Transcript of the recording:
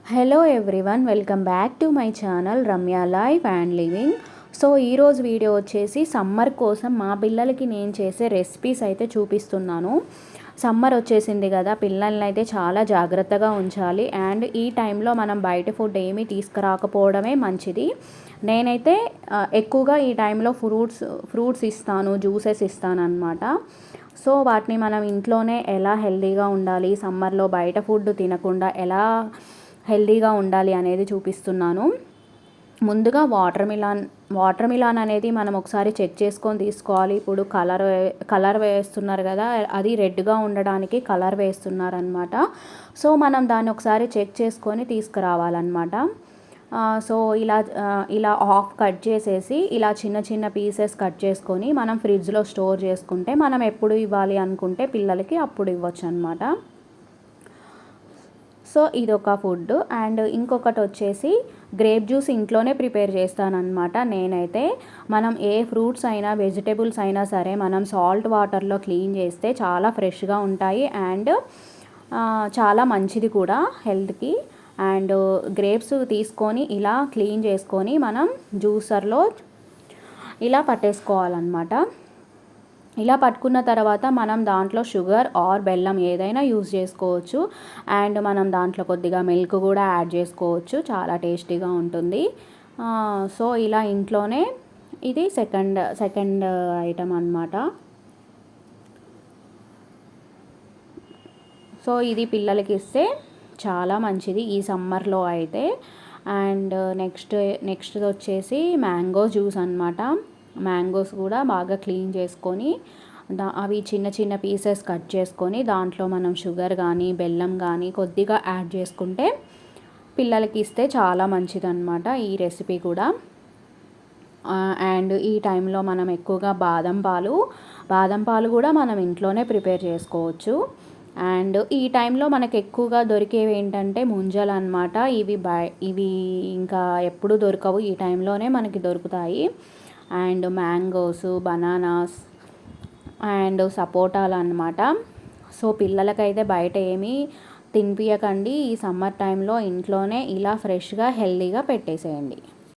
Hello everyone, welcome back to my channel Ramya life and living. So ఈరోజు video వచ్చేసి summer కోసం మా పిల్లలకి నేను చేసే రెసిపీస్ అయితే చూపిస్తున్నాను. సమ్మర్ వచ్చేసింది కదా, పిల్లల్ని అయితే చాలా జాగ్రత్తగా ఉంచాలి. అండ్ ఈ టైంలో మనం బయట ఫుడ్ ఏమీ తీసుకురాకపోవడమే మంచిది. నేనైతే ఎక్కువగా ఈ టైంలో ఫ్రూట్స్ ఇస్తాను, జ్యూసెస్ ఇస్తాను అన్నమాట. సో వాటిని మనం ఇంట్లోనే ఎలా హెల్తీగా ఉండాలి, సమ్మర్లో బయట ఫుడ్ తినకుండా ఎలా హెల్తీగా ఉండాలి అనేది చూపిస్తున్నాను. ముందుగా వాటర్ మిలాన్ అనేది మనం ఒకసారి చెక్ చేసుకొని తీసుకోవాలి. ఇప్పుడు కలర్ వేస్తున్నారు కదా, అది రెడ్గా ఉండడానికి కలర్ వేస్తున్నారు అనమాట. సో మనం దాన్ని ఒకసారి చెక్ చేసుకొని తీసుకురావాలన్నమాట. సో ఇలా హాఫ్ కట్ చేసేసి ఇలా చిన్న చిన్న పీసెస్ కట్ చేసుకొని మనం ఫ్రిడ్జ్లో స్టోర్ చేసుకుంటే మనం ఎప్పుడు ఇవ్వాలి అనుకుంటే పిల్లలకి అప్పుడు ఇవ్వచ్చు అనమాట. సో ఇదొక ఫుడ్. అండ్ ఇంకొకటి వచ్చేసి గ్రేప్ జ్యూస్ ఇంట్లోనే ప్రిపేర్ చేస్తానన్నమాట. నేనైతే మనం ఏ ఫ్రూట్స్ అయినా వెజిటేబుల్స్ అయినా సరే మనం సాల్ట్ వాటర్లో క్లీన్ చేస్తే చాలా ఫ్రెష్గా ఉంటాయి అండ్ చాలా మంచిది కూడా హెల్త్కి. అండ్ గ్రేప్స్ తీసుకొని ఇలా క్లీన్ చేసుకొని మనం జ్యూసర్లో ఇలా పట్టేసుకోవాలన్నమాట. ఇలా పట్టుకున్న తర్వాత మనం దాంట్లో షుగర్ ఆర్ బెల్లం ఏదైనా యూజ్ చేసుకోవచ్చు. అండ్ మనం దాంట్లో కొద్దిగా మిల్క్ కూడా యాడ్ చేసుకోవచ్చు, చాలా టేస్టీగా ఉంటుంది. సో ఇలా ఇంట్లోనే ఇది సెకండ్ ఐటమ్ అన్నమాట. సో ఇది పిల్లలకి ఇస్తే చాలా మంచిది ఈ సమ్మర్లో అయితే. అండ్ నెక్స్ట్ వచ్చేసి మ్యాంగో జ్యూస్ అన్నమాట. మ్యాంగోస్ కూడా బాగా క్లీన్ చేసుకొని అవి చిన్న చిన్న పీసెస్ కట్ చేసుకొని దాంట్లో మనం షుగర్ కానీ బెల్లం కానీ కొద్దిగా యాడ్ చేసుకుంటే పిల్లలకి ఇస్తే చాలా మంచిదన్నమాట ఈ రెసిపీ కూడా. అండ్ ఈ టైంలో మనం ఎక్కువగా బాదం పాలు కూడా మనం ఇంట్లోనే ప్రిపేర్ చేసుకోవచ్చు. అండ్ ఈ టైంలో మనకు ఎక్కువగా దొరికేవి ఏంటంటే ముంజలు అన్నమాట. ఇవి ఇంకా ఎప్పుడు దొరకవు, ఈ టైంలోనే మనకి దొరుకుతాయి. అండ్ మ్యాంగోస్, బనానాస్ అండ్ సపోటాలు అన్నమాట. సో పిల్లలకైతే బయట ఏమీ తినిపియకండి. ఈ సమ్మర్ టైంలో ఇంట్లోనే ఇలా ఫ్రెష్గా హెల్తీగా పెట్టేసేయండి.